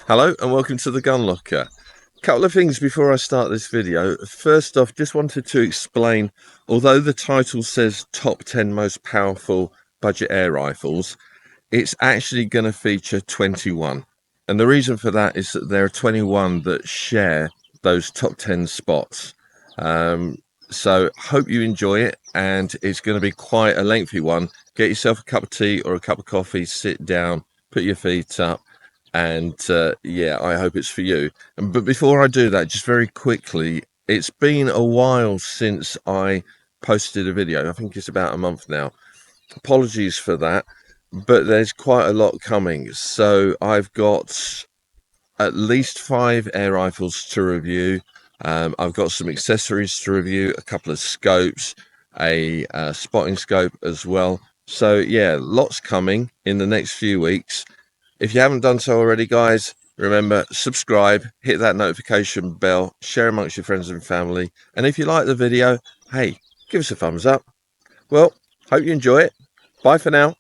Hello and welcome to the GunLocker. Couple of things before I start this video. First off, just wanted to explain, although the title says top 10 most powerful budget air rifles, it's actually going to feature 21. And the reason for that is that there are 21 that share those top 10 spots. So hope you enjoy it, and it's going to be quite a lengthy one. Get yourself a cup of tea or a cup of coffee, sit down, put your feet up, and yeah, I hope it's for you. But before I do that, just very quickly, it's been a while since I posted a video. I think it's about a month now. Apologies for that, but there's quite a lot coming. So I've got at least 5 air rifles to review. I've got some accessories to review, a couple of scopes, a spotting scope as well. So yeah, lots coming in the next few weeks. If you haven't done so already, guys, remember, subscribe, hit that notification bell, share amongst your friends and family. And if you like the video, hey, give us a thumbs up. Well, hope you enjoy it. Bye for now.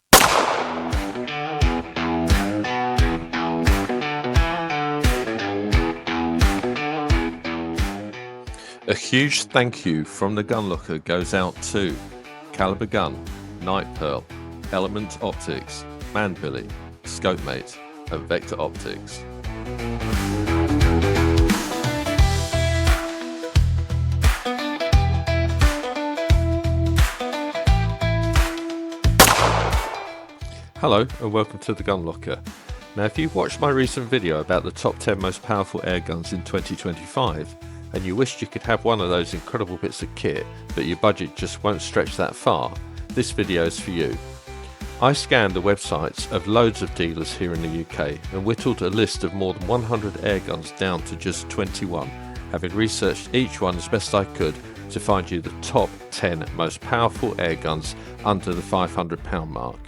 A huge thank you from the GunLocker goes out to Caliber Gun, Night Pearl, Element Optics, Manbilly, Scopemate and Vector Optics. Hello and welcome to the GunLocker. Now, if you've watched my recent video about the top 10 most powerful air guns in 2025 and you wished you could have one of those incredible bits of kit but your budget just won't stretch that far, this video is for you. I scanned the websites of loads of dealers here in the UK and whittled a list of more than 100 air guns down to just 21, having researched each one as best I could to find you the top 10 most powerful air guns under the £500 mark.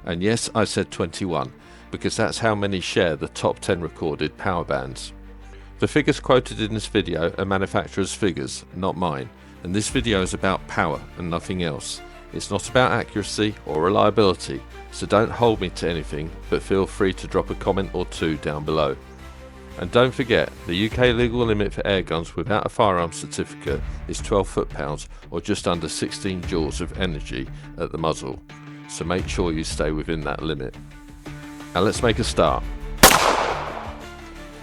And yes, I said 21, because that's how many share the top 10 recorded power bands. The figures quoted in this video are manufacturer's figures, not mine, and this video is about power and nothing else. It's not about accuracy or reliability, so don't hold me to anything, but feel free to drop a comment or two down below. And don't forget, the UK legal limit for air guns without a firearms certificate is 12 foot-pounds or just under 16 joules of energy at the muzzle, so make sure you stay within that limit. Now let's make a start.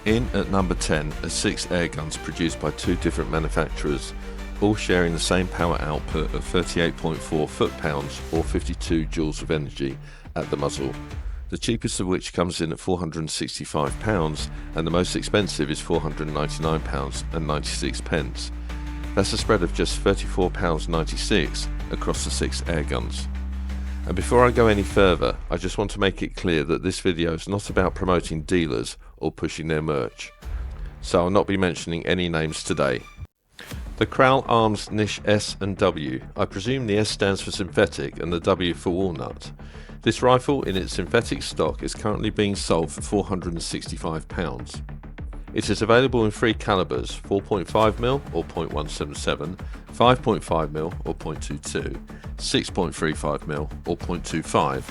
In at number 10 are 6 air guns produced by 2 different manufacturers, all sharing the same power output of 38.4 foot-pounds or 52 joules of energy at the muzzle, the cheapest of which comes in at £465 and the most expensive is £499 and 96 pence. That's a spread of just £34.96 across the 6 air guns. And before I go any further, I just want to make it clear that this video is not about promoting dealers or pushing their merch, so I'll not be mentioning any names today. The Kral arms Nish S and W. I presume the S stands for synthetic and the W for walnut. This rifle in its synthetic stock is currently being sold for £465. It is available in 3 calibers, 4.5mm or .177, 5.5mm or .22, 6.35mm or .25.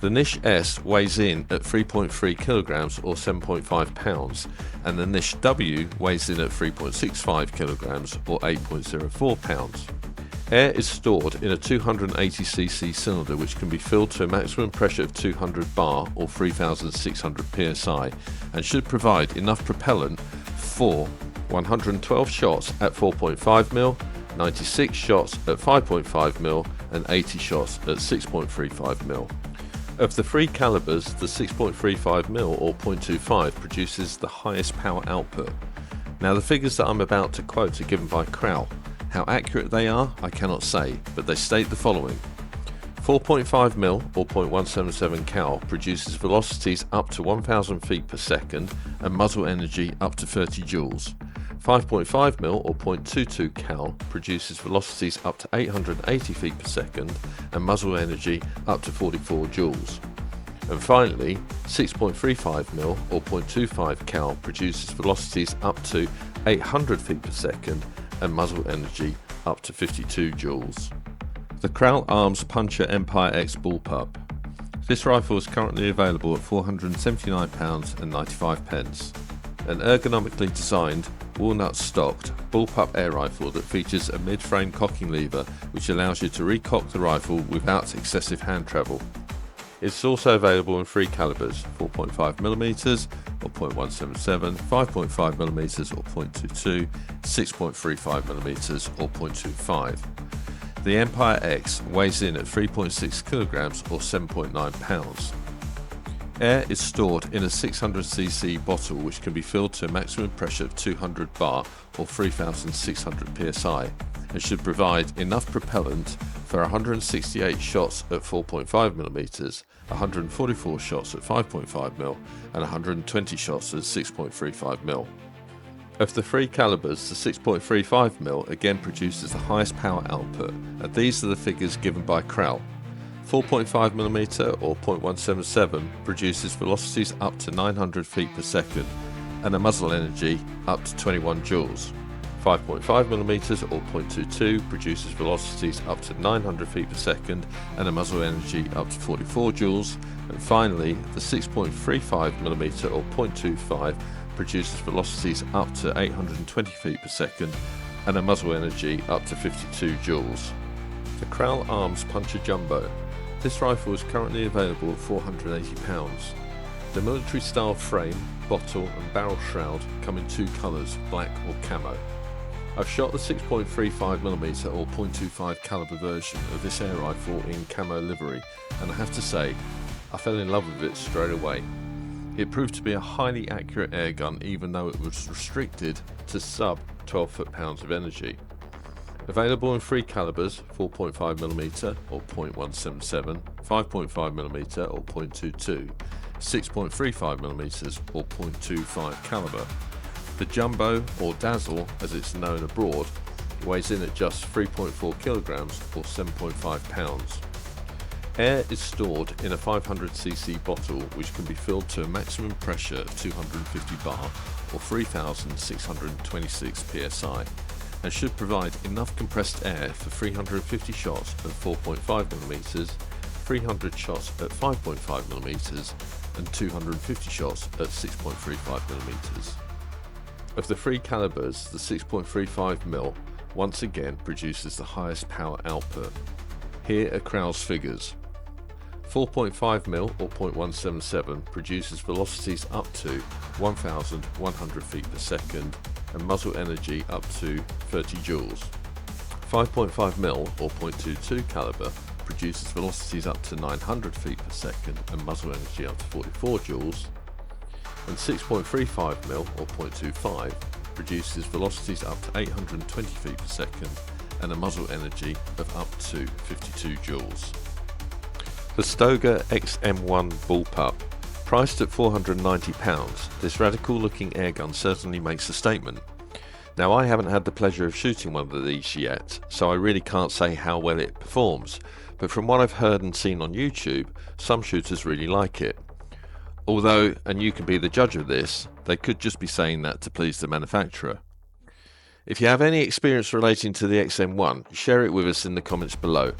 The Nish S weighs in at 3.3 kilograms or 7.5 pounds, and the Nish W weighs in at 3.65 kilograms or 8.04 pounds. Air is stored in a 280cc cylinder which can be filled to a maximum pressure of 200 bar or 3600 psi and should provide enough propellant for 112 shots at 4.5mm, 96 shots at 5.5mm and 80 shots at 6.35mm. Of the 3 calibers, the 6.35mm or .25 produces the highest power output. Now the figures that I'm about to quote are given by Kral. How accurate they are, I cannot say, but they state the following. 4.5mm or .177 cal produces velocities up to 1000 feet per second and muzzle energy up to 30 joules. 5.5mm or .22 cal produces velocities up to 880 feet per second and muzzle energy up to 44 joules. And finally, 6.35mm or .25 cal produces velocities up to 800 feet per second and muzzle energy up to 52 joules. The Kral Arms Puncher Empire X Bullpup. This rifle is currently available at £479.95. An ergonomically designed, walnut stocked bullpup air rifle that features a mid-frame cocking lever which allows you to recock the rifle without excessive hand travel. It's also available in three calibers: 4.5mm or .177, 5.5mm or .22, 6.35mm or .25. The Empire X weighs in at 3.6 kilograms or 7.9 pounds. Air is stored in a 600cc bottle which can be filled to a maximum pressure of 200 bar or 3600 psi and should provide enough propellant for 168 shots at 4.5mm, 144 shots at 5.5mm and 120 shots at 6.35mm. Of the three calibers, the 6.35mm again produces the highest power output, and these are the figures given by Kral. 4.5mm or .177 produces velocities up to 900 feet per second and a muzzle energy up to 21 joules. 5.5mm or .22 produces velocities up to 900 feet per second and a muzzle energy up to 44 joules. And finally, the 6.35mm or .25 produces velocities up to 820 feet per second and a muzzle energy up to 52 joules. The Kral Arms Puncher Jumbo. This rifle is currently available at £480. The military style frame, bottle and barrel shroud come in two colours, black or camo. I've shot the 6.35mm or .25 caliber version of this air rifle in camo livery, and I have to say, I fell in love with it straight away. It proved to be a highly accurate airgun even though it was restricted to sub 12 foot-pounds of energy. Available in three calibers: 4.5mm or .177, 5.5mm or .22, 6.35mm or .25 caliber. The Jumbo, or Dazzle as it's known abroad, weighs in at just 3.4 kilograms or 7.5 pounds. Air is stored in a 500cc bottle which can be filled to a maximum pressure of 250 bar or 3626 psi and should provide enough compressed air for 350 shots at 4.5mm, 300 shots at 5.5mm and 250 shots at 6.35mm. Of the three calibers, the 6.35mm once again produces the highest power output. Here are Kral's figures. 4.5mm or .177 produces velocities up to 1,100 feet per second and muzzle energy up to 30 joules. 5.5mm or .22 caliber produces velocities up to 900 feet per second and muzzle energy up to 44 joules. And 6.35mm or .25 produces velocities up to 820 feet per second and a muzzle energy of up to 52 joules. The Stoeger XMI Bullpup. Priced at £490, this radical looking airgun certainly makes a statement. Now, I haven't had the pleasure of shooting one of these yet, so I really can't say how well it performs, but from what I've heard and seen on YouTube, some shooters really like it. Although, and you can be the judge of this, they could just be saying that to please the manufacturer. If you have any experience relating to the XM1, share it with us in the comments below.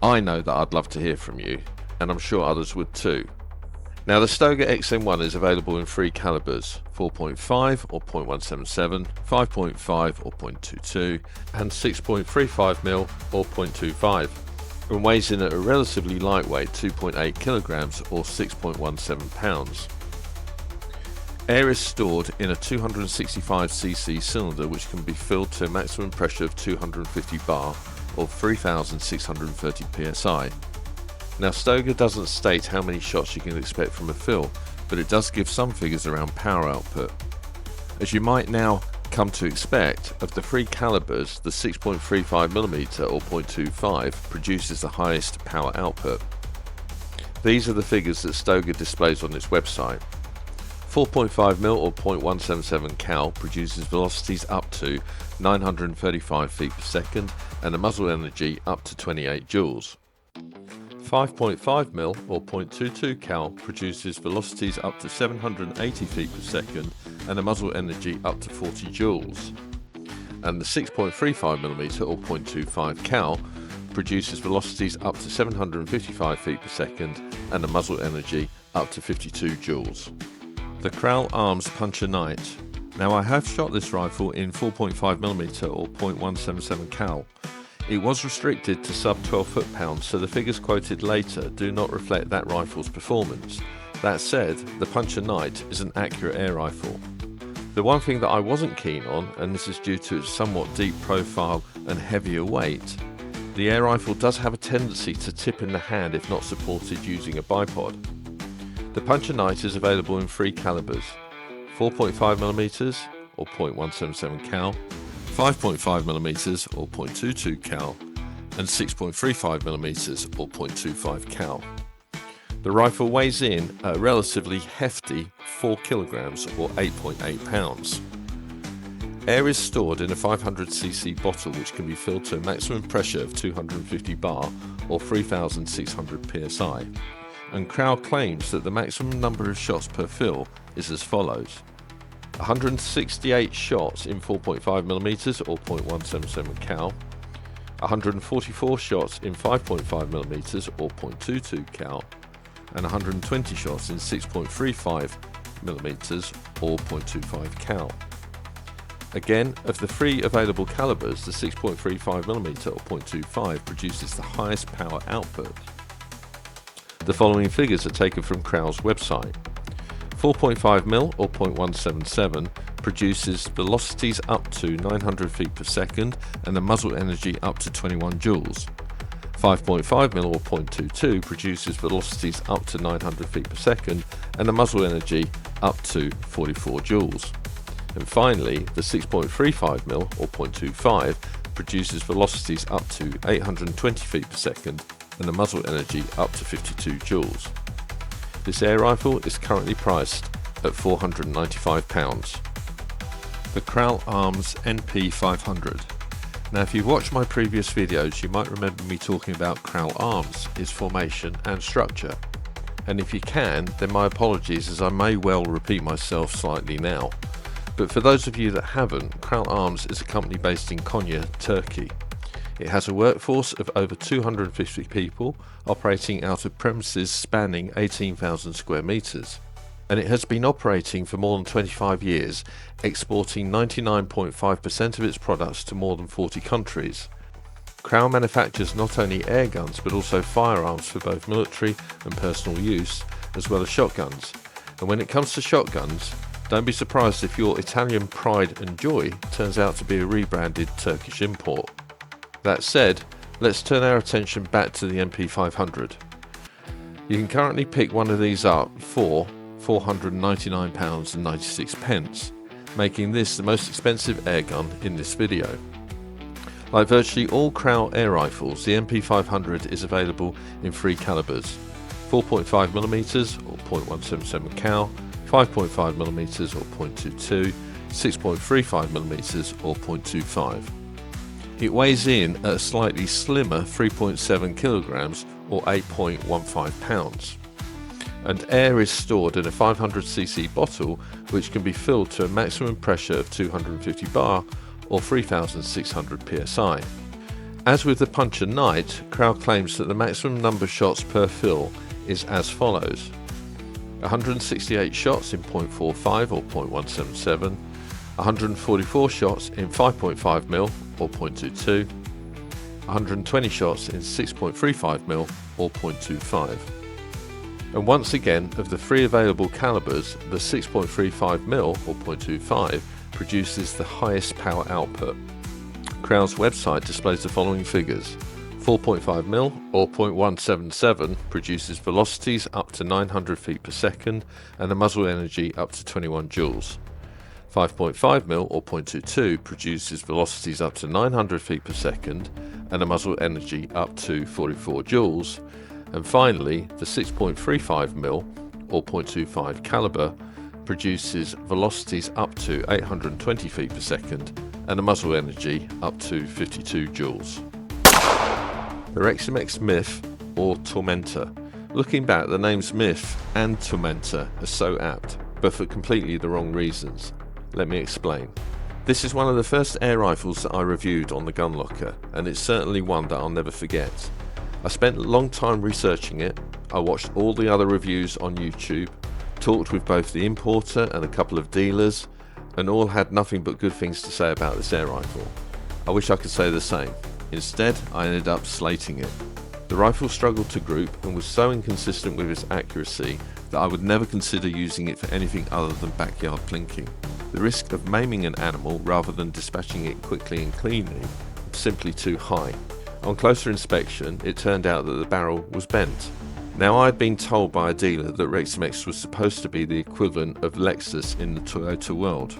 I know that I'd love to hear from you, and I'm sure others would too. Now, the Stoeger XM1 is available in three calibers: 4.5 or .177, 5.5 or .22, and 6.35mm or .25, and weighs in at a relatively lightweight 2.8 kilograms or 6.17 pounds. Air is stored in a 265cc cylinder which can be filled to a maximum pressure of 250 bar or 3630 psi. Now, Stoeger doesn't state how many shots you can expect from a fill, but it does give some figures around power output. As you might now come to expect, of the three calibers, the 6.35mm or .25 produces the highest power output. These are the figures that Stoeger displays on its website. 4.5mm or .177 cal produces velocities up to 935 feet per second and a muzzle energy up to 28 joules. 5.5mm or .22 cal produces velocities up to 780 feet per second and a muzzle energy up to 40 joules. And the 6.35mm or .25 cal produces velocities up to 755 feet per second and the muzzle energy up to 52 joules. The Kral Arms Puncher Night. Now I have shot this rifle in 4.5mm or .177 cal. It was restricted to sub 12 foot-pounds, so the figures quoted later do not reflect that rifle's performance. That said, the Puncher Night is an accurate air rifle. The one thing that I wasn't keen on, and this is due to its somewhat deep profile and heavier weight, the air rifle does have a tendency to tip in the hand if not supported using a bipod. The Puncher Night is available in 3 calibers: 4.5mm or .177 cal, 5.5mm or .22 cal, and 6.35mm or .25 cal. The rifle weighs in at a relatively hefty 4 kilograms or 8.8 pounds. Air is stored in a 500cc bottle which can be filled to a maximum pressure of 250 bar or 3600 psi, and Kral claims that the maximum number of shots per fill is as follows: 168 shots in 4.5mm or .177 cal, 144 shots in 5.5mm or .22 cal, and 120 shots in 6.35mm or .25 cal. Again, of the 3 available calibers, the 6.35mm or .25 produces the highest power output. The following figures are taken from Kral's website. 4.5mm or .177 produces velocities up to 900 feet per second and the muzzle energy up to 21 joules. 5.5mm or .22 produces velocities up to 900 feet per second and the muzzle energy up to 44 joules. And finally, the 6.35mm or .25 produces velocities up to 820 feet per second and the muzzle energy up to 52 joules. This air rifle is currently priced at £495. The Kral Arms NP500. Now if you've watched my previous videos you might remember me talking about Kral Arms, its formation and structure. And if you can, then my apologies as I may well repeat myself slightly now. But for those of you that haven't, Kral Arms is a company based in Konya, Turkey. It has a workforce of over 250 people operating out of premises spanning 18,000 square metres. And it has been operating for more than 25 years, exporting 99.5% of its products to more than 40 countries. Kral manufactures not only air guns but also firearms for both military and personal use, as well as shotguns. And when it comes to shotguns, don't be surprised if your Italian pride and joy turns out to be a rebranded Turkish import. That said, let's turn our attention back to the MP500. You can currently pick one of these up for £499.96, making this the most expensive airgun in this video. Like virtually all Kral air rifles, the MP500 is available in 3 calibers: 4.5mm or .177 cal, 5.5mm or .22, 6.35mm or .25. It weighs in at a slightly slimmer 3.7 kilograms or 8.15 pounds. And air is stored in a 500cc bottle which can be filled to a maximum pressure of 250 bar or 3600 psi. As with the Puncher Night, Kral claims that the maximum number of shots per fill is as follows: 168 shots in .45 or .177, 144 shots in 5.5mm or .22, 120 shots in 6.35mm or .25. And once again, of the 3 available calibers, the 6.35mm or .25 produces the highest power output. Kral's website displays the following figures: 4.5mm or .177 produces velocities up to 900 feet per second and the muzzle energy up to 21 joules. 5.5mm or .22 produces velocities up to 900 feet per second and a muzzle energy up to 44 joules. And finally, the 6.35mm or .25 caliber produces velocities up to 820 feet per second and a muzzle energy up to 52 joules. The Reximex Myth or Tormenta. Looking back, the names Myth and Tormenta are so apt, but for completely the wrong reasons. Let me explain. This is one of the first air rifles that I reviewed on theGunLocker, and it's certainly one that I'll never forget. I spent a long time researching it, I watched all the other reviews on YouTube, talked with both the importer and a couple of dealers, and all had nothing but good things to say about this air rifle. I wish I could say the same. Instead, I ended up slating it. The rifle struggled to group and was so inconsistent with its accuracy that I would never consider using it for anything other than backyard plinking. The risk of maiming an animal rather than dispatching it quickly and cleanly was simply too high. On closer inspection, it turned out that the barrel was bent. Now, I had been told by a dealer that Reximex was supposed to be the equivalent of Lexus in the Toyota world.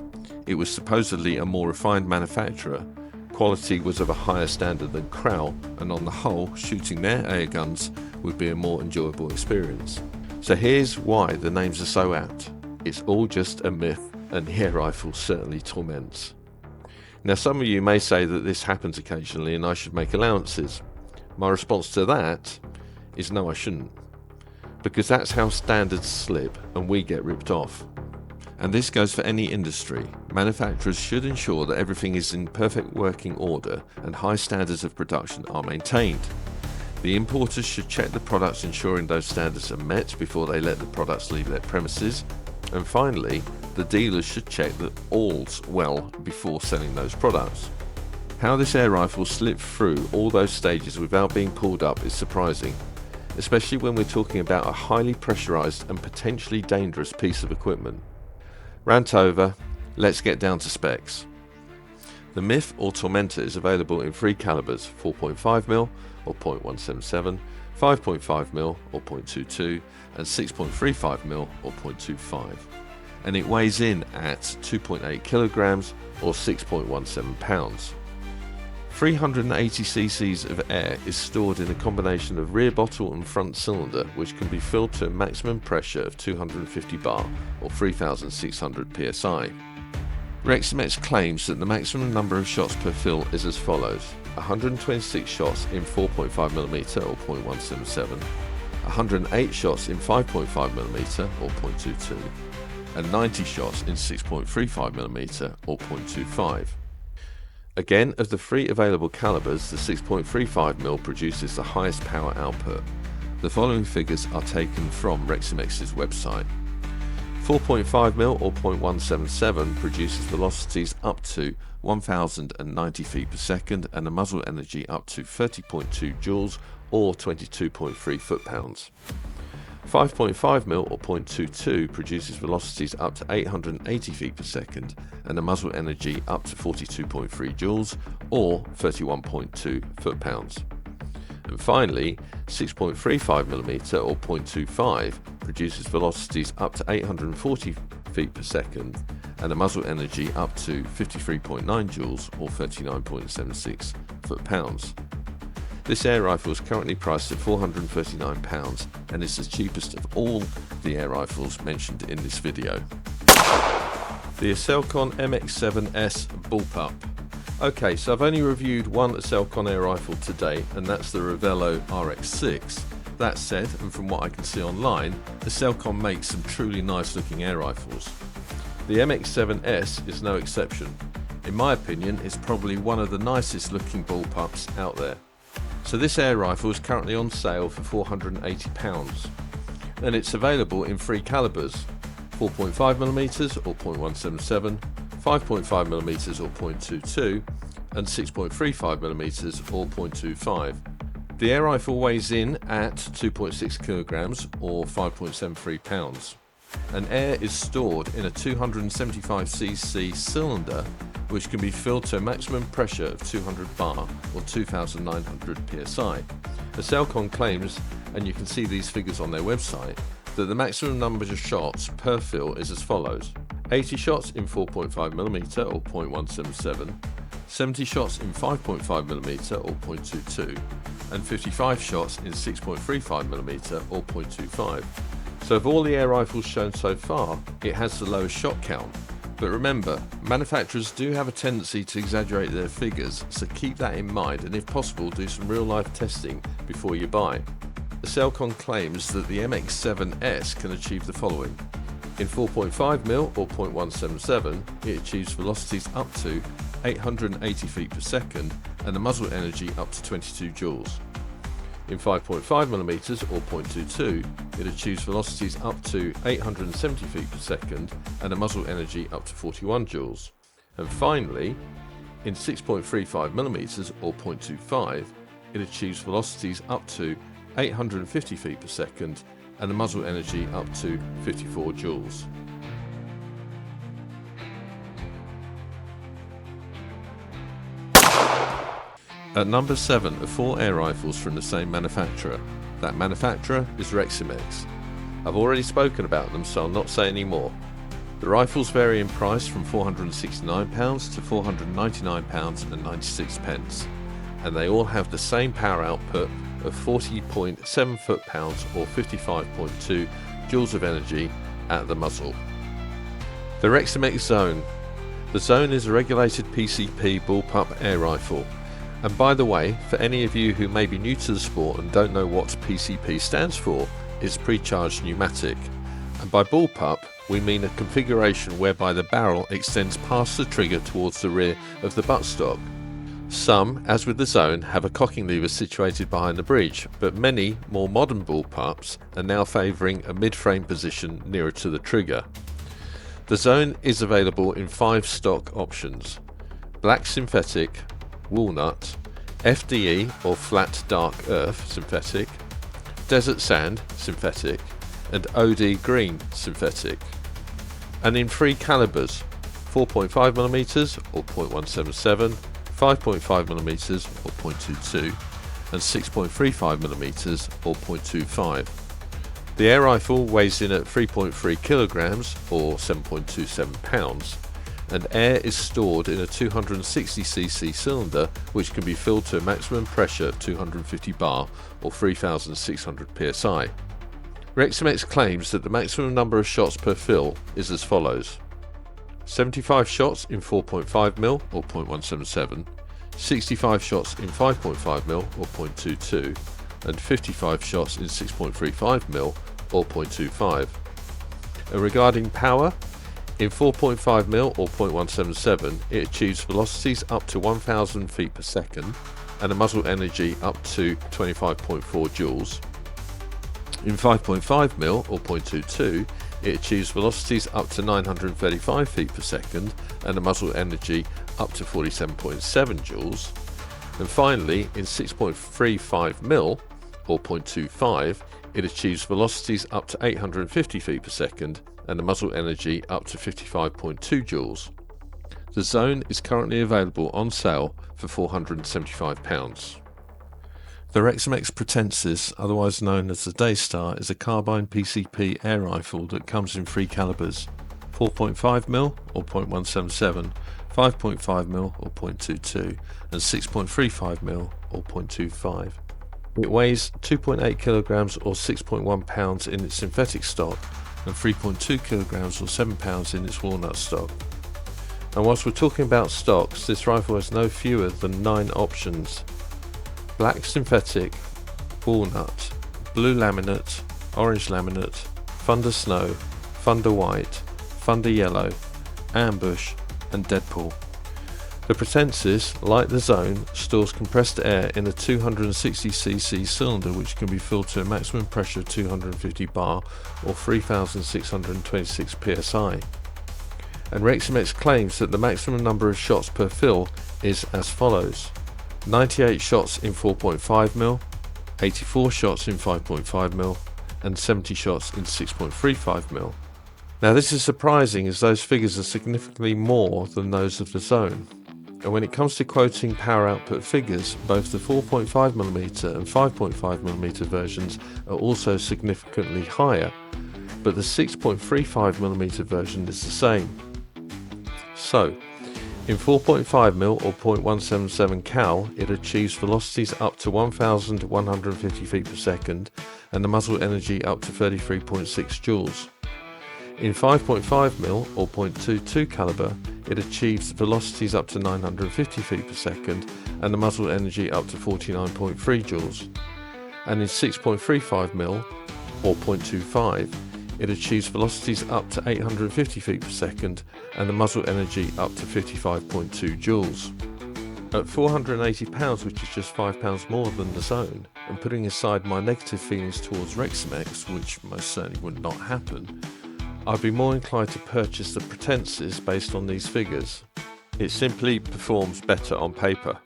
It was supposedly a more refined manufacturer, quality was of a higher standard than Kral, and on the whole, shooting their air guns would be a more enjoyable experience. So here's why the names are so apt. It's all just a myth, and the air rifle certainly torments. Now, some of you may say that this happens occasionally and I should make allowances. My response to that is no, I shouldn't. Because that's how standards slip and we get ripped off. And this goes for any industry. Manufacturers should ensure that everything is in perfect working order and high standards of production are maintained. The importers should check the products ensuring those standards are met before they let the products leave their premises. And finally, the dealers should check that all's well before selling those products. How this air rifle slipped through all those stages without being pulled up is surprising, especially when we're talking about a highly pressurized and potentially dangerous piece of equipment. Rant over, let's get down to specs. The MIF or Tormenta is available in three calibers: 4.5mm or .177, 5.5mm or .22, and 6.35mm or .25. And it weighs in at 2.8 kilograms or 6.17 pounds. 380 cc's of air is stored in a combination of rear bottle and front cylinder, which can be filled to a maximum pressure of 250 bar or 3600 psi. Reximex claims that the maximum number of shots per fill is as follows: 126 shots in 4.5mm or .177, 108 shots in 5.5mm or .22, and 90 shots in 6.35mm or .25. Again, of the three available calibers, the 6.35mm produces the highest power output. The following figures are taken from Reximex's website. 4.5mm or .177 produces velocities up to 1090 feet per second and a muzzle energy up to 30.2 joules or 22.3 foot-pounds. 5.5mm or .22 produces velocities up to 880 feet per second and a muzzle energy up to 42.3 joules or 31.2 foot-pounds. And finally, 6.35mm or .25 produces velocities up to 840 feet per second and a muzzle energy up to 53.9 joules or 39.76 foot-pounds. This air rifle is currently priced at £439 and is the cheapest of all the air rifles mentioned in this video. The Aselkon MX9 Bullpup. Okay, so I've only reviewed one Aselkon air rifle to date, and that's the Revello RX6. That said, and from what I can see online, Aselkon makes some truly nice looking air rifles. The MX9 is no exception. In my opinion, it's probably one of the nicest looking bullpups out there. So this air rifle is currently on sale for £480, and it's available in three calibers: 4.5mm or .177, 5.5mm or .22, and 6.35mm or .25. The air rifle weighs in at 2.6 kilograms or 5.73 pounds, and air is stored in a 275cc cylinder which can be filled to a maximum pressure of 200 bar or 2900 psi. Aselkon claims, and you can see these figures on their website, that the maximum number of shots per fill is as follows: 80 shots in 4.5mm or .177, 70 shots in 5.5mm or .22, and 55 shots in 6.35mm or .25. So of all the air rifles shown so far, it has the lowest shot count. But remember, manufacturers do have a tendency to exaggerate their figures, so keep that in mind and if possible do some real life testing before you buy. Aselkon claims that the MX9 can achieve the following. In 4.5mm or .177, it achieves velocities up to 880 feet per second and a muzzle energy up to 22 joules. In 5.5mm or 0.22, it achieves velocities up to 870 feet per second and a muzzle energy up to 41 joules. And finally, in 6.35mm or 0.25, it achieves velocities up to 850 feet per second and a muzzle energy up to 54 joules. At number 7 are 4 air rifles from the same manufacturer. That manufacturer is Reximex. I've already spoken about them, so I'll not say any more. The rifles vary in price from £469 to £499.96, and they all have the same power output of 40.7 foot-pounds or 55.2 joules of energy at the muzzle. The Reximex Zone. The Zone is a regulated PCP bullpup air rifle. And by the way, for any of you who may be new to the sport and don't know what PCP stands for, it's pre-charged pneumatic. And by bullpup, we mean a configuration whereby the barrel extends past the trigger towards the rear of the buttstock. Some, as with the Zone, have a cocking lever situated behind the breech, but many more modern bullpups are now favouring a mid-frame position nearer to the trigger. The Zone is available in 5 stock options: black synthetic, walnut, FDE or flat dark earth synthetic, desert sand synthetic, and OD green synthetic. And in 3 calibers: 4.5mm or 0.177, 5.5mm or 0.22, and 6.35mm or 0.25. The air rifle weighs in at 3.3 kilograms or 7.27 pounds. And air is stored in a 260cc cylinder which can be filled to a maximum pressure 250 bar or 3600 psi. Reximex claims that the maximum number of shots per fill is as follows: 75 shots in 4.5mm or 0.177, 65 shots in 5.5mm or 0.22, and 55 shots in 6.35mm or 0.25. And regarding power, in 4.5mm or 0.177, it achieves velocities up to 1000 feet per second and a muzzle energy up to 25.4 joules. In 5.5mm or 0.22, it achieves velocities up to 935 feet per second and a muzzle energy up to 47.7 joules. And finally, in 6.35mm or 0.25, it achieves velocities up to 850 feet per second and a muzzle energy up to 55.2 joules. The Zone is currently available on sale for £475. The Reximex Petensis, otherwise known as the Daystar, is a carbine PCP air rifle that comes in 3 calibers: 4.5mm or 0.177, 5.5mm or 0.22, and 6.35mm or 0.25. It weighs 2.8 kilograms or 6.1 pounds in its synthetic stock and 3.2 kilograms or 7 pounds in its walnut stock. And whilst we're talking about stocks, this rifle has no fewer than 9 options: black synthetic, walnut, blue laminate, orange laminate, thunder snow, thunder white, thunder yellow, ambush, and Deadpool. The Petensis, like the Zone, stores compressed air in a 260cc cylinder which can be filled to a maximum pressure of 250 bar or 3626 psi. And Reximex claims that the maximum number of shots per fill is as follows: 98 shots in 4.5mm, 84 shots in 5.5mm, and 70 shots in 6.35mm. Now this is surprising, as those figures are significantly more than those of the Zone. And when it comes to quoting power output figures, both the 4.5mm and 5.5mm versions are also significantly higher, but the 6.35mm version is the same. So, in 4.5mm or 0.177 cal, it achieves velocities up to 1150 feet per second and a muzzle energy up to 33.6 joules. In 5.5mm or 0.22 caliber, it achieves velocities up to 950 feet per second and a muzzle energy up to 49.3 joules. And in 6.35mm or 0.25, it achieves velocities up to 850 feet per second and a muzzle energy up to 55.2 joules. At £480, which is just £5 more than the Zone, and putting aside my negative feelings towards Reximex, which most certainly would not happen, I'd be more inclined to purchase the Petensis based on these figures. It simply performs better on paper.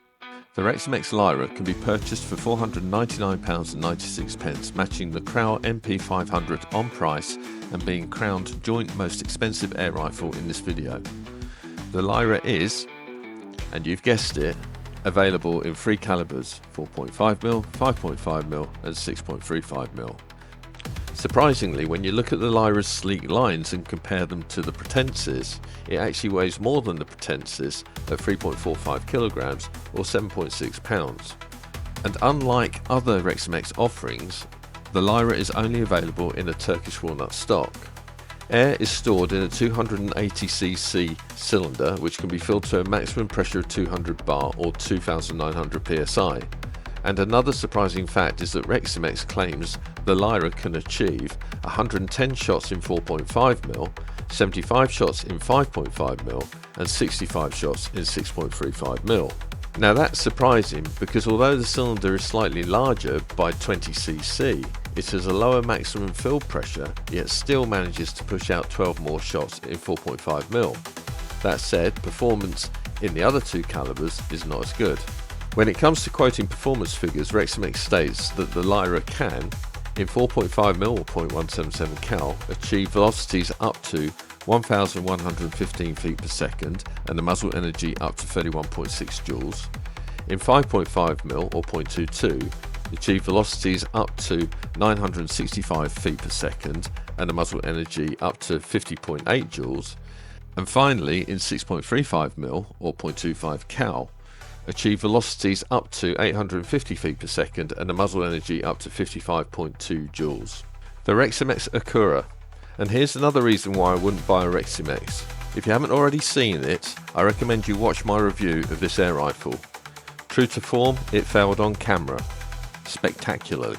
The Reximex Lyra can be purchased for £499.96, matching the Kral MP500 on price and being crowned joint most expensive air rifle in this video. The Lyra is, and you've guessed it, available in three calibers: 4.5mm, 5.5mm and 6.35mm. Surprisingly, when you look at the Lyra's sleek lines and compare them to the Petensis, it actually weighs more than the Petensis at 3.45 kilograms or 7.6 pounds. And unlike other Reximex offerings, the Lyra is only available in a Turkish walnut stock. Air is stored in a 280cc cylinder, which can be filled to a maximum pressure of 200 bar or 2900 psi. And another surprising fact is that Reximex claims the Lyra can achieve 110 shots in 4.5mm, 75 shots in 5.5mm and 65 shots in 6.35mm. Now that's surprising because although the cylinder is slightly larger by 20cc, it has a lower maximum fill pressure, yet still manages to push out 12 more shots in 4.5mm. That said, performance in the other two calibers is not as good. When it comes to quoting performance figures, Reximex states that the Lyra can, in 4.5mm or 0.177 cal, achieve velocities up to 1,115 feet per second and the muzzle energy up to 31.6 joules. In 5.5mm or 0.22, achieve velocities up to 965 feet per second and a muzzle energy up to 50.8 joules. And finally, in 6.35mm or 0.25 cal, achieve velocities up to 850 feet per second and a muzzle energy up to 55.2 joules. The Reximex Accura. And here's another reason why I wouldn't buy a Reximex. If you haven't already seen it, I recommend you watch my review of this air rifle. True to form, it failed on camera. Spectacularly.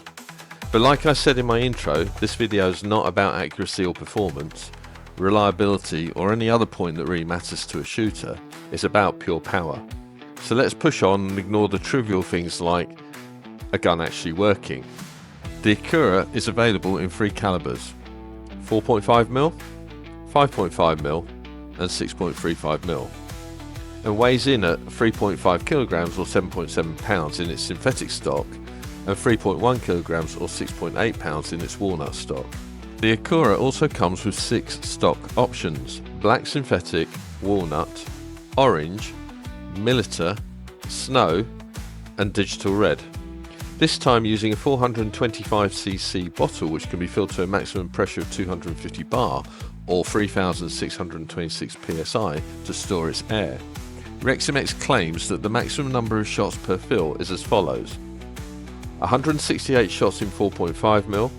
But like I said in my intro, this video is not about accuracy or performance, reliability or any other point that really matters to a shooter. It's about pure power. So let's push on and ignore the trivial things like a gun actually working. The Accura is available in three calibers: 4.5mm, 5.5mm and 6.35mm, and weighs in at 3.5 kilograms or 7.7 pounds in its synthetic stock and 3.1 kilograms or 6.8 pounds in its walnut stock. The Accura also comes with 6 stock options: black synthetic, walnut, orange, militer, snow and digital red. This time using a 425cc bottle which can be filled to a maximum pressure of 250 bar or 3626 psi to store its air. Reximex claims that the maximum number of shots per fill is as follows: 168 shots in 4.5mm,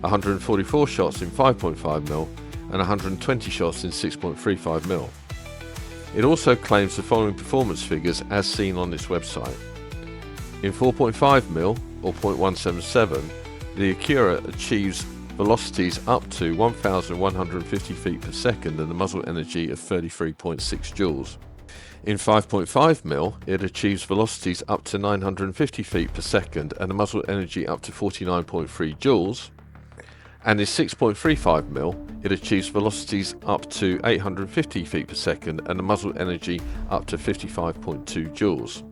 144 shots in 5.5mm and 120 shots in 6.35mm. It also claims the following performance figures as seen on its website. In 4.5mm or 0.177, the Accura achieves velocities up to 1,150 feet per second and a muzzle energy of 33.6 joules. In 5.5mm, it achieves velocities up to 950 feet per second and a muzzle energy up to 49.3 joules. And in 6.35mm, it achieves velocities up to 850 feet per second and a muzzle energy up to 55.2 joules.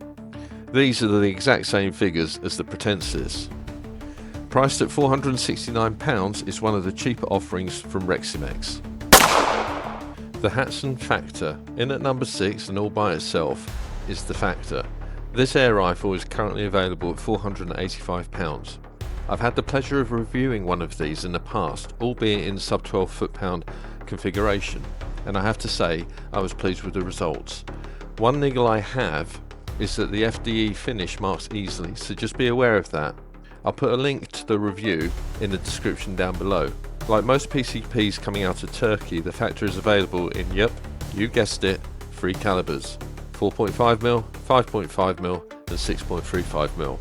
These are the exact same figures as the Petensis. Priced at £469, it's one of the cheaper offerings from Reximex. The Hatsan Factor, in at number 6 and all by itself, is the Factor. This air rifle is currently available at £485. I've had the pleasure of reviewing one of these in the past, albeit in sub 12 foot-pound configuration, and I have to say I was pleased with the results. One niggle I have is that the FDE finish marks easily, so just be aware of that. I'll put a link to the review in the description down below. Like most PCPs coming out of Turkey, the Factor is available in, yep, you guessed it, 3 calibers: 4.5mm, 5.5mm and 6.35mm.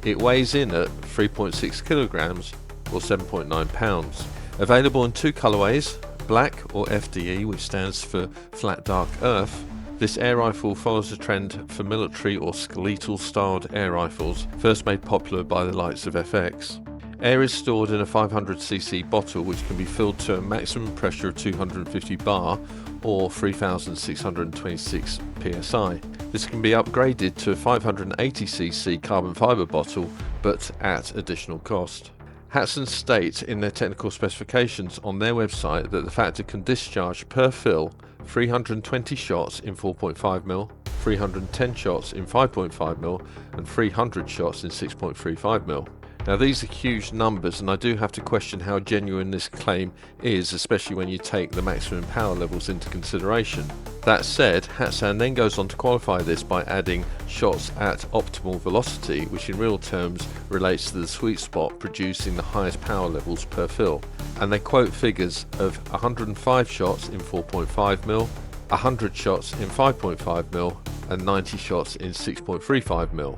It weighs in at 3.6 kilograms or 7.9 pounds. Available in 2 colorways, black or FDE, which stands for Flat Dark Earth, This air rifle follows a trend for military or skeletal styled air rifles, first made popular by the likes of FX. Air is stored in a 500cc bottle which can be filled to a maximum pressure of 250 bar or 3626 psi. This can be upgraded to a 580cc carbon fibre bottle, but at additional cost. Hatsan states in their technical specifications on their website that the factor can discharge per fill 320 shots in 4.5mm, 310 shots in 5.5mm and 300 shots in 6.35mm. Now these are huge numbers, and I do have to question how genuine this claim is, especially when you take the maximum power levels into consideration. That said, Hatsan then goes on to qualify this by adding shots at optimal velocity, which in real terms relates to the sweet spot producing the highest power levels per fill. And they quote figures of 105 shots in 4.5mm, 100 shots in 5.5mm and 90 shots in 6.35mm.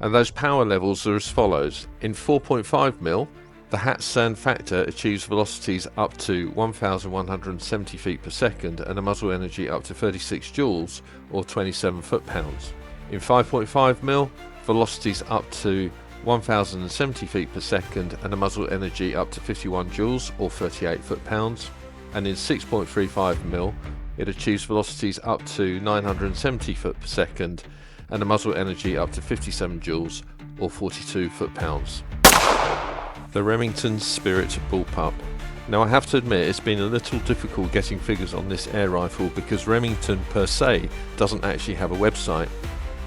And those power levels are as follows. In 4.5mm, the Hatsan factor achieves velocities up to 1,170 feet per second and a muzzle energy up to 36 joules or 27 foot-pounds. In 5.5mm, velocities up to 1,070 feet per second and a muzzle energy up to 51 joules or 38 foot-pounds. And in 6.35mm, it achieves velocities up to 970 foot per second and a muzzle energy up to 57 joules or 42 foot-pounds. The Remington Spirit Bullpup. Now I have to admit it's been a little difficult getting figures on this air rifle because Remington per se doesn't actually have a website.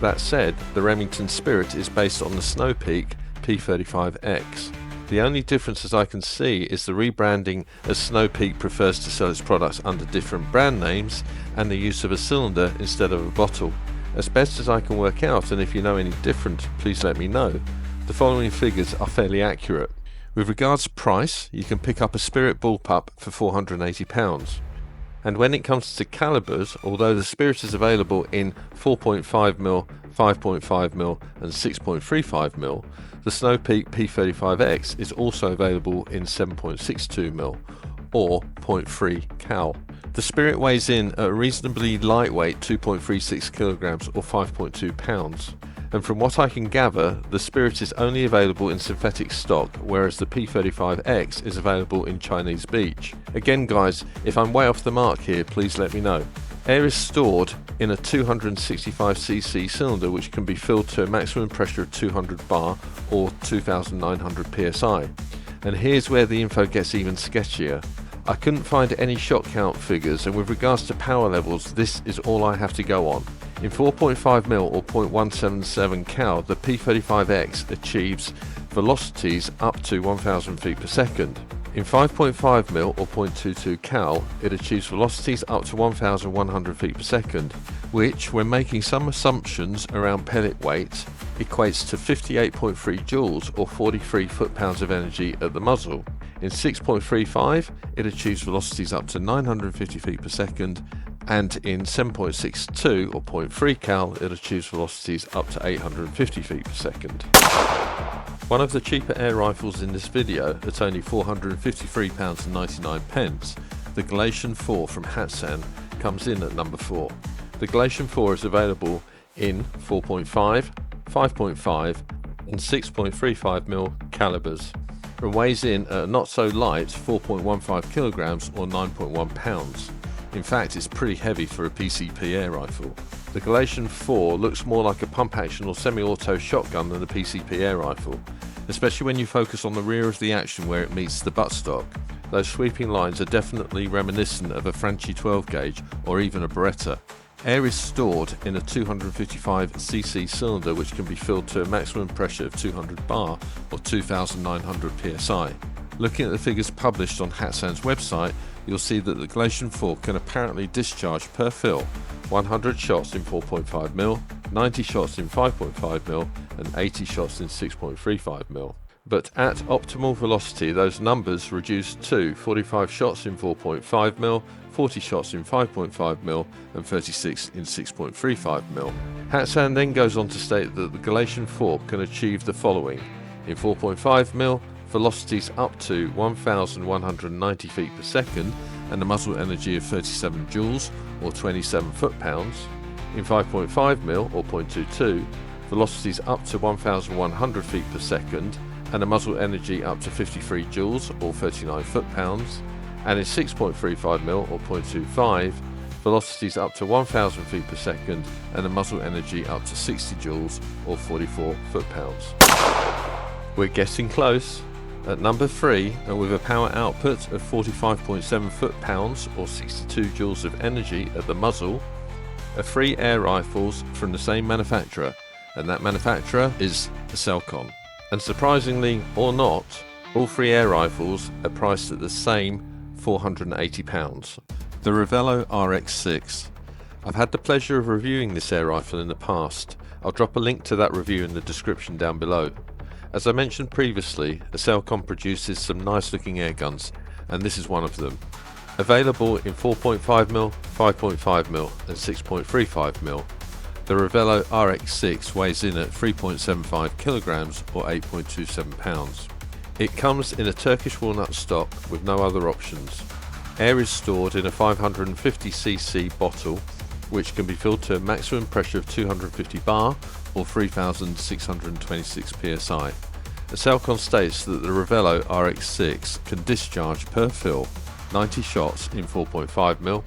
That said, the Remington Spirit is based on the Snowpeak P35X. The only differences I can see is the rebranding, as Snowpeak prefers to sell its products under different brand names, and the use of a cylinder instead of a bottle. As best as I can work out, and if you know any different, please let me know, the following figures are fairly accurate. With regards to price, you can pick up a Spirit Bullpup for £480. And when it comes to calibers, although the Spirit is available in 4.5mm, 5.5mm and 6.35mm, the Snowpeak P35X is also available in 7.62mm or 0.3 cal. The Spirit weighs in at a reasonably lightweight 2.36 kilograms or 5.2 pounds. And from what I can gather, the Spirit is only available in synthetic stock, whereas the P35X is available in Chinese beach. Again guys, if I'm way off the mark here, please let me know. Air is stored in a 265cc cylinder which can be filled to a maximum pressure of 200 bar or 2,900 psi. And here's where the info gets even sketchier. I couldn't find any shot count figures, and with regards to power levels, this is all I have to go on. In 4.5mm or 0.177 cal, the P35X achieves velocities up to 1,000 feet per second. In 5.5mm or 0.22 cal, it achieves velocities up to 1,100 feet per second, which, when making some assumptions around pellet weight, equates to 58.3 joules or 43 foot-pounds of energy at the muzzle. In 6.35, it achieves velocities up to 950 feet per second, and in 7.62 or 0.3 cal, it achieves velocities up to 850 feet per second. One of the cheaper air rifles in this video, at only £453.99, the Galatian 4 from Hatsan, comes in at number 4. The Galatian 4 is available in 4.5, 5.5 and 6.35mm calibers, and weighs in at a not so light 4.15 kilograms or 9.1 pounds. In fact, it's pretty heavy for a PCP air rifle. The Galatian 4 looks more like a pump action or semi-auto shotgun than a PCP air rifle, especially when you focus on the rear of the action where it meets the buttstock. Those sweeping lines are definitely reminiscent of a Franchi 12 gauge or even a Beretta. Air is stored in a 255cc cylinder which can be filled to a maximum pressure of 200 bar or 2,900 psi. Looking at the figures published on Hatsan's website, you'll see that the Galatian 4 can apparently discharge per fill 100 shots in 4.5mm, 90 shots in 5.5mm and 80 shots in 6.35mm. But at optimal velocity, those numbers reduce to 45 shots in 4.5mm, 40 shots in 5.5mm and 36 in 6.35mm. Hatsan then goes on to state that the Galatian 4 can achieve the following. In 4.5mm, velocities up to 1,190 feet per second and a muzzle energy of 37 joules or 27 foot-pounds. In 5.5mm or 0.22, velocities up to 1100 feet per second and a muzzle energy up to 53 joules or 39 foot-pounds, and in 6.35mm or 0.25, velocities up to 1000 feet per second and a muzzle energy up to 60 joules or 44 foot-pounds. We're getting close. At number 3, and with a power output of 45.7 foot-pounds or 62 joules of energy at the muzzle, are 3 air rifles from the same manufacturer, and that manufacturer is Aselkon. And surprisingly or not, all 3 air rifles are priced at the same £480. The Revello RX6. I've had the pleasure of reviewing this air rifle in the past. I'll drop a link to that review in the description down below. As I mentioned previously, Aselkon produces some nice looking air guns, and this is one of them. Available in 4.5mm, 5.5mm and 6.35mm, the Revello RX6 weighs in at 3.75 kilograms or 8.27 pounds. It comes in a Turkish walnut stock with no other options. Air is stored in a 550cc bottle, which can be filled to a maximum pressure of 250 bar or 3626 psi. Aselkon states that the Revello RX6 can discharge per fill 90 shots in 4.5mm,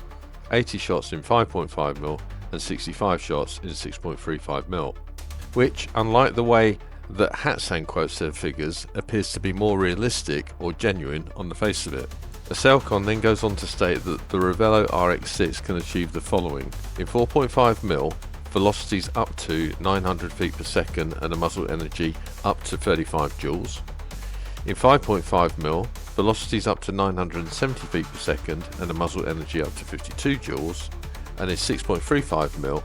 80 shots in 5.5mm and 65 shots in 6.35mm, which, unlike the way that Hatsain quotes their figures, appears to be more realistic or genuine on the face of it. Aselkon then goes on to state that the Revello RX6 can achieve the following: in 4.5mm, velocities up to 900 feet per second and a muzzle energy up to 35 joules. In 5.5mm, velocities up to 970 feet per second and a muzzle energy up to 52 joules. And in 6.35mm,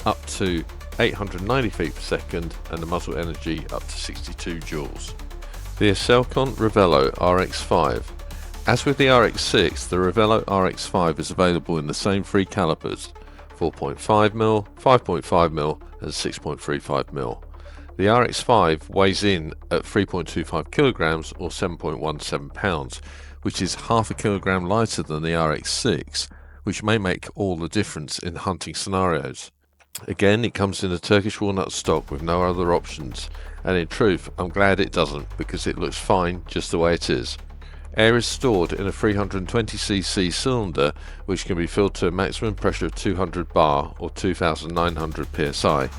up to 890 feet per second and a muzzle energy up to 62 joules. The Aselkon Revello RX5. As with the RX6, the Revello RX5 is available in the same 3 calibers: 4.5mm, 5.5mm and 6.35mm. The RX5 weighs in at 3.25 kilograms or 7.17 pounds, which is half a kilogram lighter than the RX6, which may make all the difference in hunting scenarios. Again, it comes in a Turkish walnut stock with no other options, and in truth, I'm glad it doesn't, because it looks fine just the way it is. Air is stored in a 320cc cylinder, which can be filled to a maximum pressure of 200 bar or 2900 psi.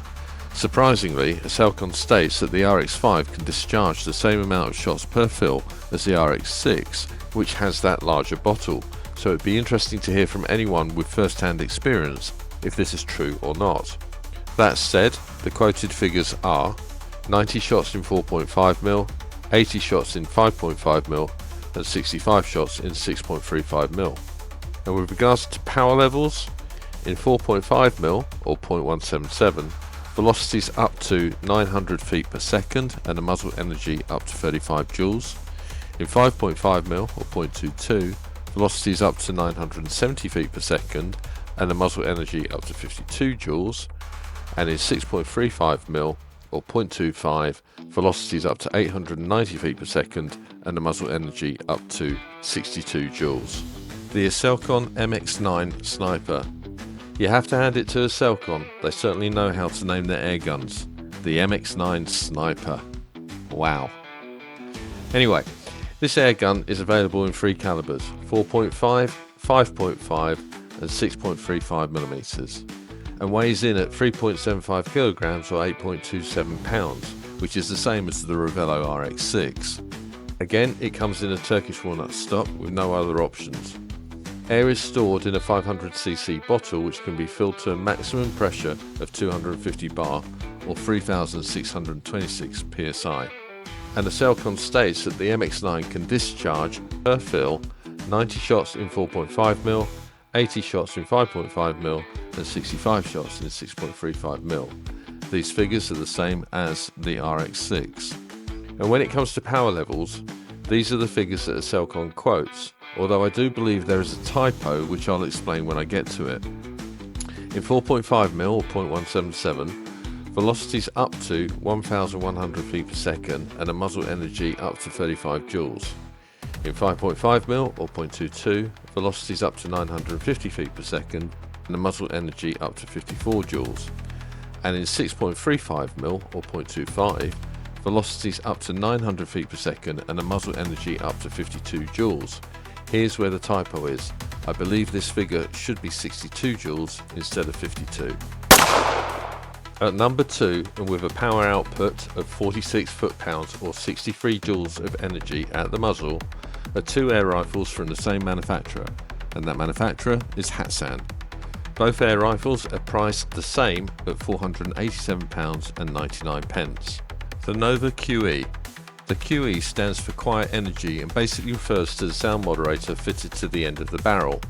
Surprisingly, Aselkon states that the RX5 can discharge the same amount of shots per fill as the RX6, which has that larger bottle, so it'd be interesting to hear from anyone with first-hand experience if this is true or not. That said, the quoted figures are 90 shots in 4.5mm, 80 shots in 5.5mm and 65 shots in 6.35mm. And with regards to power levels, in 4.5mm or 0.177, velocities up to 900 feet per second and a muzzle energy up to 35 joules. In 5.5mm or 0.22, velocities up to 970 feet per second and a muzzle energy up to 52 joules. And in 6.35mm or 0.25, velocities up to 890 feet per second and a muzzle energy up to 62 joules. The Aselkon MX9 Sniper. You have to hand it to Aselkon, they certainly know how to name their air guns. The MX9 Sniper. Wow. Anyway, this air gun is available in 3 calibers: 4.5, 5.5 and 6.35mm, and weighs in at 3.75 kilograms or 8.27 pounds, which is the same as the Revello RX6. Again, it comes in a Turkish walnut stock with no other options. Air is stored in a 500cc bottle, which can be filled to a maximum pressure of 250 bar or 3626 psi. And Aselkon states that the MX9 can discharge per fill 90 shots in 4.5mm, 80 shots in 5.5mm and 65 shots in 6.35mm. These figures are the same as the RX6. And when it comes to power levels, these are the figures that Aselkon quotes, although I do believe there is a typo which I'll explain when I get to it. In 4.5mm or 0.177, velocities up to 1100 feet per second and a muzzle energy up to 35 joules. In 5.5mm or 0.22, velocities up to 950 feet per second and the muzzle energy up to 54 joules. And in 6.35mm or 0.25, velocities up to 900 feet per second and a muzzle energy up to 52 joules. Here's where the typo is. I believe this figure should be 62 joules instead of 52. At number 2, and with a power output of 46 foot-pounds or 63 joules of energy at the muzzle, are two air rifles from the same manufacturer, and that manufacturer is Hatsan. Both air rifles are priced the same at £487.99. The Nova QE. The QE stands for Quiet Energy and basically refers to the sound moderator fitted to the end of the barrel.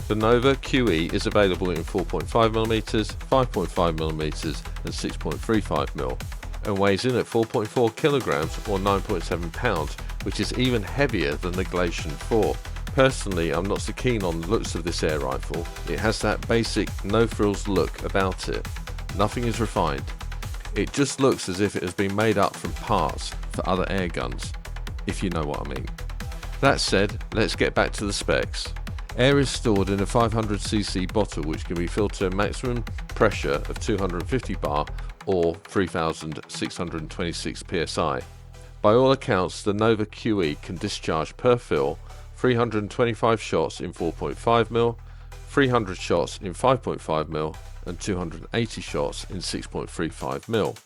The Nova QE is available in 4.5mm, 5.5mm and 6.35mm and weighs in at 4.4 kilograms or 9.7 pounds, which is even heavier than the Galatian 4. Personally, I'm not so keen on the looks of this air rifle. It has that basic no-frills look about it. Nothing is refined. It just looks as if it has been made up from parts for other air guns, if you know what I mean. That said, let's get back to the specs. Air is stored in a 500cc bottle which can be filled to a maximum pressure of 250 bar or 3626 psi. By all accounts, the Nova QE can discharge per fill 325 shots in 4.5mm, 300 shots in 5.5mm and 280 shots in 6.35mm.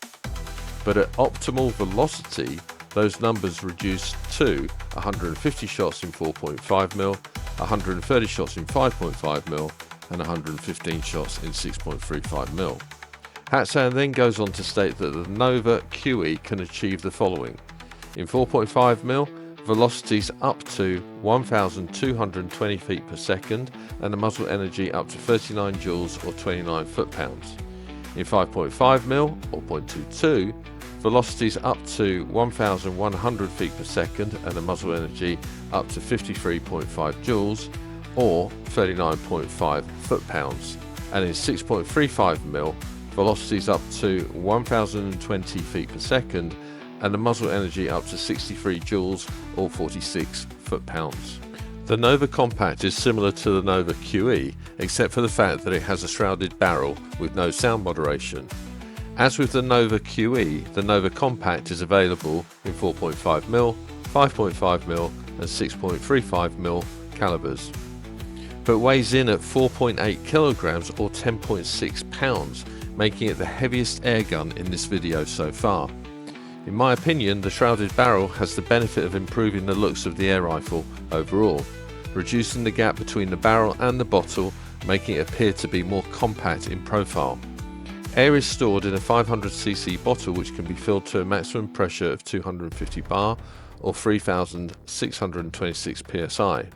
But at optimal velocity, those numbers reduce to 150 shots in 4.5mm, 130 shots in 5.5mm and 115 shots in 6.35mm. Hatsan then goes on to state that the Nova QE can achieve the following. In 4.5mm, velocities up to 1,220 feet per second and a muzzle energy up to 39 joules or 29 foot-pounds. In 5.5mm or 0.22, velocities up to 1,100 feet per second and a muzzle energy up to 53.5 joules or 39.5 foot-pounds. And in 6.35mm, velocities up to 1,020 feet per second and the muzzle energy up to 63 joules or 46 foot-pounds. The Nova Compact is similar to the Nova QE except for the fact that it has a shrouded barrel with no sound moderation. As with the Nova QE, the Nova Compact is available in 4.5mm, 5.5mm and 6.35mm calibers, but weighs in at 4.8 kilograms or 10.6 pounds, making it the heaviest airgun in this video so far. In my opinion, the shrouded barrel has the benefit of improving the looks of the air rifle overall, reducing the gap between the barrel and the bottle, making it appear to be more compact in profile. Air is stored in a 500cc bottle which can be filled to a maximum pressure of 250 bar or 3626 psi.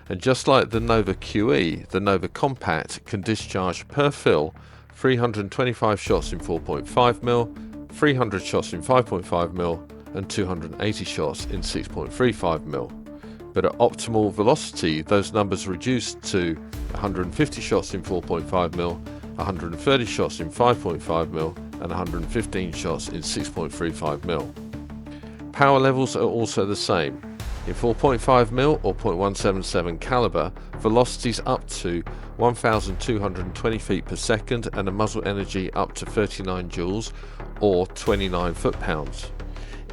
And just like the Nova QE, the Nova Compact can discharge per fill 325 shots in 4.5mm, 300 shots in 5.5mm and 280 shots in 6.35mm. But at optimal velocity, those numbers reduce to 150 shots in 4.5mm, 130 shots in 5.5mm and 115 shots in 6.35mm. Power levels are also the same. In 4.5mm or .177 caliber, velocities up to 1,220 feet per second and a muzzle energy up to 39 joules or 29 foot-pounds.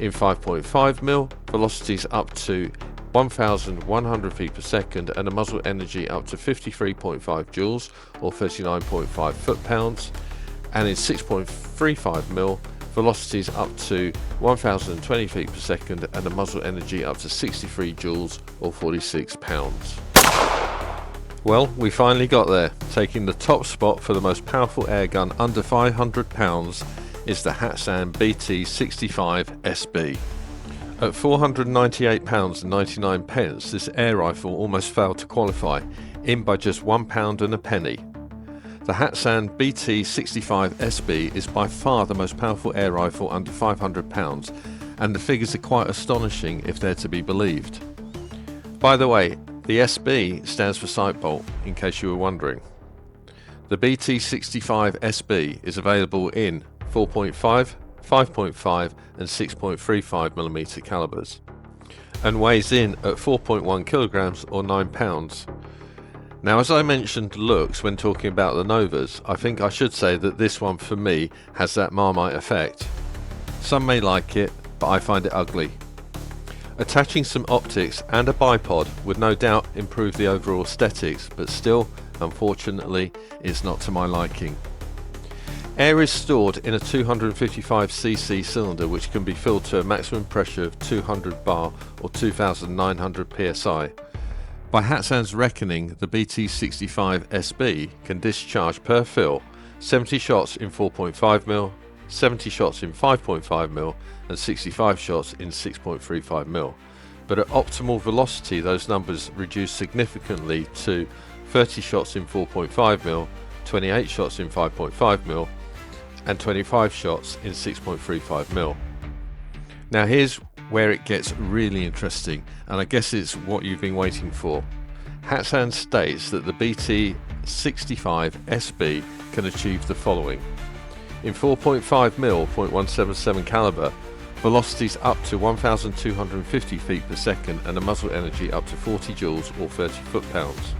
In 5.5mm, velocities up to 1,100 feet per second and a muzzle energy up to 53.5 joules or 39.5 foot-pounds. And in 6.35mm, velocities up to 1,020 feet per second and a muzzle energy up to 63 joules or 46 pounds. Well, we finally got there. Taking the top spot for the most powerful airgun under £500 is the Hatsan BT65 SB. At £498.99, this air rifle almost failed to qualify, in by just £1 and a penny. The Hatsan BT65 SB is by far the most powerful air rifle under £500, and the figures are quite astonishing if they're to be believed. By the way, the SB stands for sight bolt, in case you were wondering. The BT65 SB is available in 4.5, 5.5 and 6.35mm calibers and weighs in at 4.1 kilograms or 9 pounds. Now, as I mentioned looks when talking about the Novas, I think I should say that this one for me has that Marmite effect. Some may like it, but I find it ugly. Attaching some optics and a bipod would no doubt improve the overall aesthetics, but still, unfortunately, it's not to my liking. Air is stored in a 255cc cylinder which can be filled to a maximum pressure of 200 bar or 2900 psi. By Hatsan's reckoning, the BT65 SB can discharge per fill 70 shots in 4.5mm, 70 shots in 5.5mm and 65 shots in 6.35mm. But at optimal velocity those numbers reduce significantly to 30 shots in 4.5mm, 28 shots in 5.5mm and 25 shots in 6.35mm. Now here's where it gets really interesting, and I guess it's what you've been waiting for. Hatsan states that the BT65 SB can achieve the following. In 4.5mm .177 caliber, velocities up to 1250 feet per second and a muzzle energy up to 40 joules or 30 foot-pounds.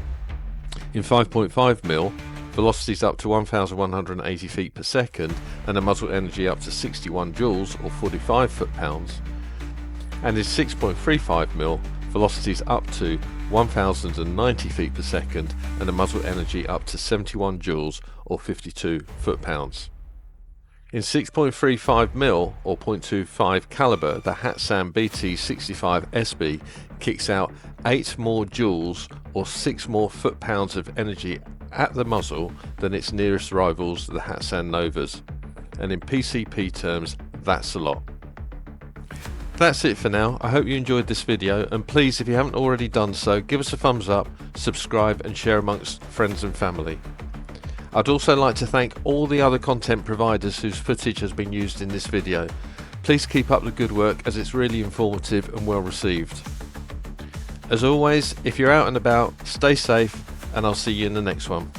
In 5.5mm, velocities up to 1180 feet per second and a muzzle energy up to 61 joules or 45 foot-pounds. And in 6.35mm, velocities up to 1090 feet per second and a muzzle energy up to 71 joules or 52 foot-pounds. In 6.35mm or .25 caliber, the Hatsan BT65 SB kicks out 8 more joules or 6 more foot-pounds of energy at the muzzle than its nearest rivals, the Hatsan Novas. And in PCP terms, that's a lot. That's it for now. I hope you enjoyed this video, and please, if you haven't already done so, give us a thumbs up, subscribe and share amongst friends and family. I'd also like to thank all the other content providers whose footage has been used in this video. Please keep up the good work as it's really informative and well received. As always, if you're out and about, stay safe and I'll see you in the next one.